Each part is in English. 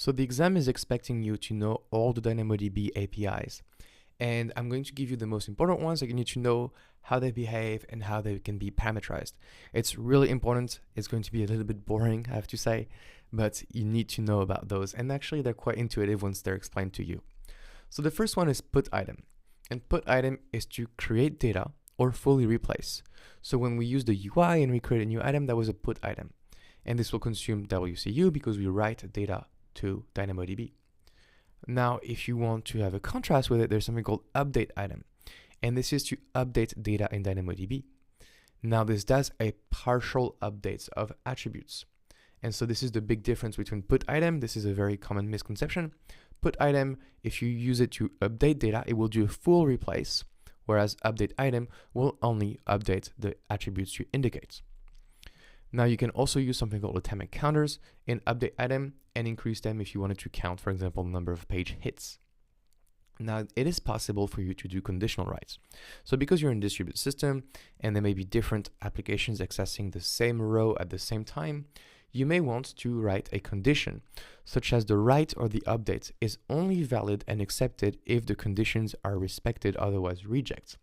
So the exam is expecting you to know all the DynamoDB APIs. And I'm going to give you the most important ones that you need to know how they behave and how they can be parameterized. It's really important. It's going to be a little bit boring, I have to say, but you need to know about those. And actually, they're quite intuitive once they're explained to you. So the first one is put item. And put item is to create data or fully replace. So when we use the UI and we create a new item, that was a put item. And this will consume WCU because we write data to DynamoDB. Now, if you want to have a contrast with it, there's something called update item. And this is to update data in DynamoDB. Now, this does a partial updates of attributes. And so this is the big difference between put item. This is a very common misconception. Put item, if you use it to update data, it will do a full replace, whereas update item will only update the attributes you indicate. Now you can also use something called atomic counters in update item and increase them if you wanted to count, for example, the number of page hits. Now it is possible for you to do conditional writes. So because you're in a distributed system and there may be different applications accessing the same row at the same time, you may want to write a condition, such as the write or the update is only valid and accepted if the conditions are respected, otherwise reject.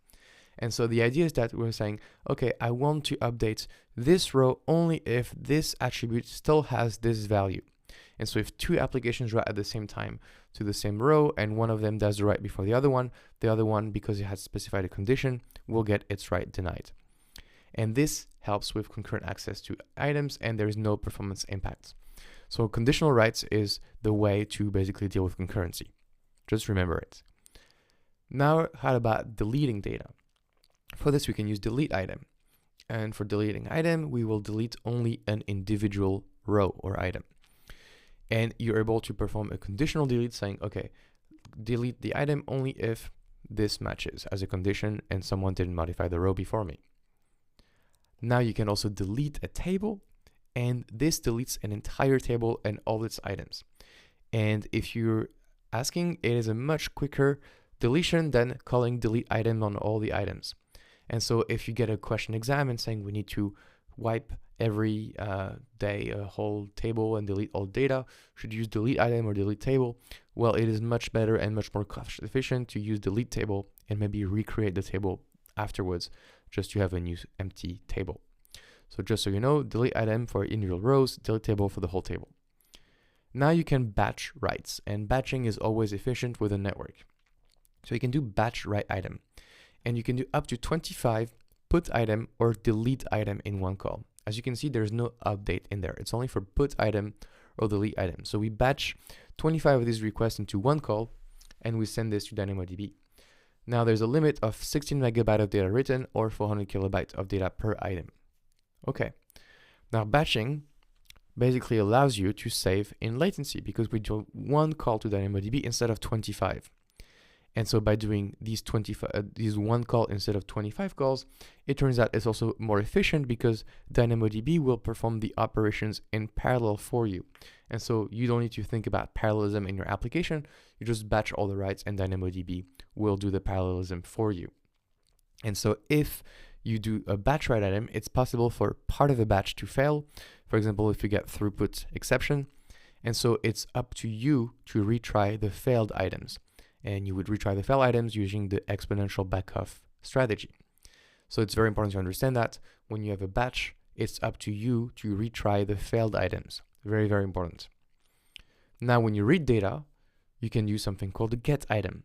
And so the idea is that we're saying, okay, I want to update this row only if this attribute still has this value. And so if two applications write at the same time to the same row and one of them does the write before the other one, because it has specified a condition, will get its write denied. And this helps with concurrent access to items and there is no performance impact. So conditional writes is the way to basically deal with concurrency. Just remember it. Now, how about deleting data? For this, we can use delete item. And for deleting item, we will delete only an individual row or item. And you're able to perform a conditional delete saying, okay, delete the item only if this matches as a condition and someone didn't modify the row before me. Now you can also delete a table, and this deletes an entire table and all its items. And if you're asking, it is a much quicker deletion than calling delete item on all the items. And so if you get a question exam and saying we need to wipe every day a whole table and delete all data, should you use delete item or delete table? Well, it is much better and much more cost efficient to use delete table and maybe recreate the table afterwards just to have a new empty table. So just so you know, delete item for individual rows, delete table for the whole table. Now you can batch writes, and batching is always efficient with a network. So you can do batch write item, and you can do up to 25 put item or delete item in one call. As you can see, there's no update in there. It's only for put item or delete item. So we batch 25 of these requests into one call, and we send this to DynamoDB. Now there's a limit of 16 megabyte of data written or 400 kilobytes of data per item. Okay, now batching basically allows you to save in latency because we do one call to DynamoDB instead of 25. And so by doing these one call instead of 25 calls, it turns out it's also more efficient because DynamoDB will perform the operations in parallel for you. And so you don't need to think about parallelism in your application. You just batch all the writes and DynamoDB will do the parallelism for you. And so if you do a batch write item, it's possible for part of a batch to fail. For example, if you get throughput exception. And so it's up to you to retry the failed items. And you would retry the failed items using the exponential backoff strategy. So it's very important to understand that when you have a batch, it's up to you to retry the failed items. Very, very important. Now, when you read data, you can use something called a get item.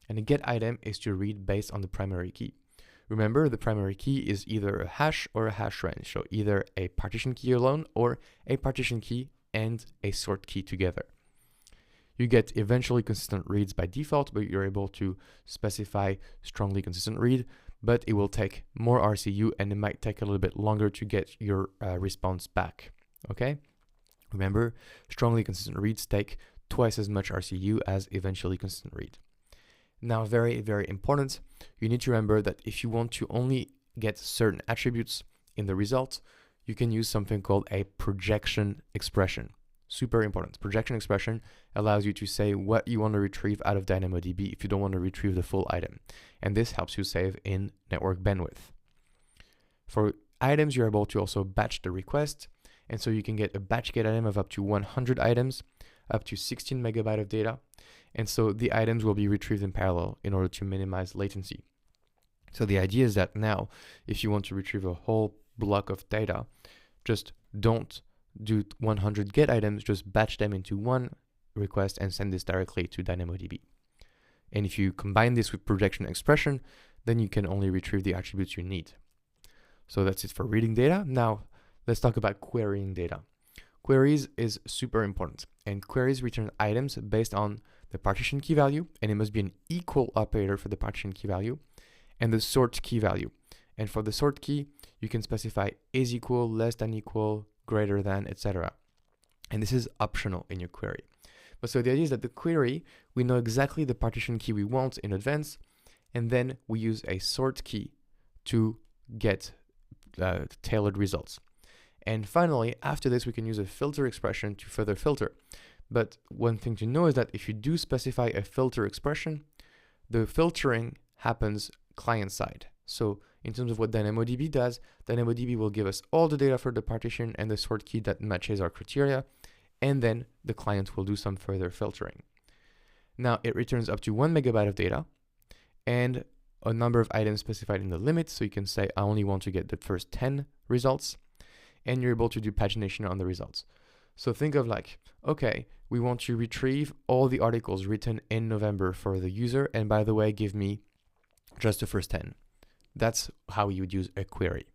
And a get item is to read based on the primary key. Remember, the primary key is either a hash or a hash range. So either a partition key alone or a partition key and a sort key together. You get eventually consistent reads by default, but you're able to specify strongly consistent read, but it will take more RCU and it might take a little bit longer to get your response back, okay? Remember, strongly consistent reads take twice as much RCU as eventually consistent read. Now, very, very important, you need to remember that if you want to only get certain attributes in the result, you can use something called a projection expression. Super important. Projection expression allows you to say what you want to retrieve out of DynamoDB if you don't want to retrieve the full item. And this helps you save in network bandwidth. For items, you're able to also batch the request. And so you can get a batch get item of up to 100 items. up to 16 megabytes of data. And so the items will be retrieved in parallel in order to minimize latency. So the idea is that now, if you want to retrieve a whole block of data, just don't do 100 get items, just batch them into one request and send this directly to DynamoDB. And if you combine this with projection expression, then you can only retrieve the attributes you need. So that's it for reading data. Now, let's talk about querying data. Queries is super important, and queries return items based on the partition key value, and it must be an equal operator for the partition key value, and the sort key value. And for the sort key, you can specify is equal, less than equal, greater than, etc. And this is optional in your query. But so the idea is that the query, we know exactly the partition key we want in advance, and then we use a sort key to get tailored results. And finally, after this, we can use a filter expression to further filter. But one thing to know is that if you do specify a filter expression, the filtering happens client side. So in terms of what DynamoDB does, DynamoDB will give us all the data for the partition and the sort key that matches our criteria, and then the client will do some further filtering. Now it returns up to 1 megabyte of data and a number of items specified in the limit. So you can say, I only want to get the first 10 results, and you're able to do pagination on the results. So think of like, okay, we want to retrieve all the articles written in November for the user, and by the way, give me just the first 10. That's how you would use a query.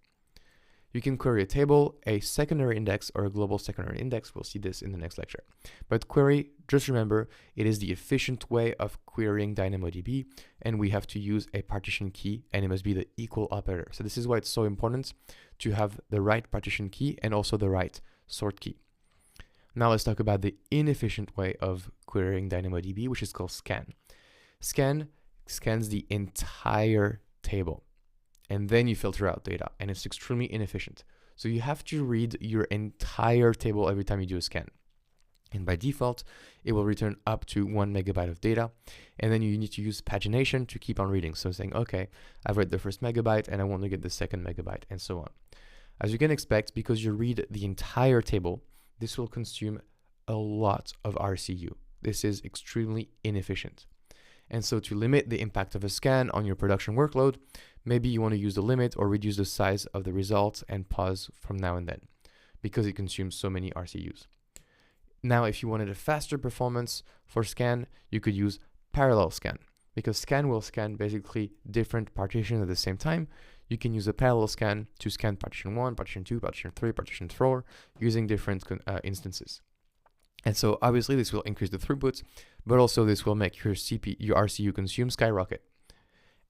You can query a table, a secondary index, or a global secondary index. We'll see this in the next lecture. But query, just remember, it is the efficient way of querying DynamoDB, and we have to use a partition key, and it must be the equal operator. So this is why it's so important to have the right partition key and also the right sort key. Now let's talk about the inefficient way of querying DynamoDB, which is called scan. Scan scans the entire table, and then you filter out data, and it's extremely inefficient. So you have to read your entire table every time you do a scan. And by default, it will return up to 1 megabyte of data, and then you need to use pagination to keep on reading. So saying, okay, I've read the first megabyte and I want to get the second megabyte, and so on. As you can expect, because you read the entire table, this will consume a lot of RCU. This is extremely inefficient. And so to limit the impact of a scan on your production workload, maybe you want to use the limit or reduce the size of the results and pause from now and then, because it consumes so many RCUs. Now, if you wanted a faster performance for scan, you could use parallel scan, because scan will scan basically different partitions at the same time. You can use a parallel scan to scan partition 1, partition 2, partition 3, partition 4, using different instances. And so obviously this will increase the throughput, but also this will make your RCU consume skyrocket.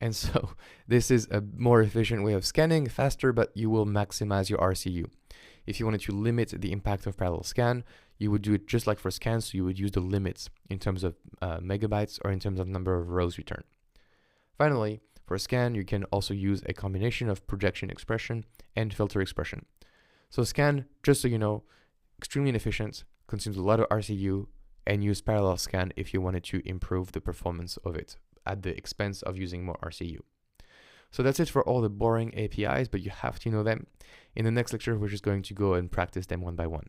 And so this is a more efficient way of scanning, faster, but you will maximize your RCU. If you wanted to limit the impact of parallel scan, you would do it just like for scan, so you would use the limits in terms of megabytes or in terms of number of rows returned. Finally, for scan, you can also use a combination of projection expression and filter expression. So scan, just so you know, extremely inefficient, consumes a lot of RCU, and use parallel scan if you wanted to improve the performance of it at the expense of using more RCU. So that's it for all the boring APIs, but you have to know them. In the next lecture, we're just going to go and practice them one by one.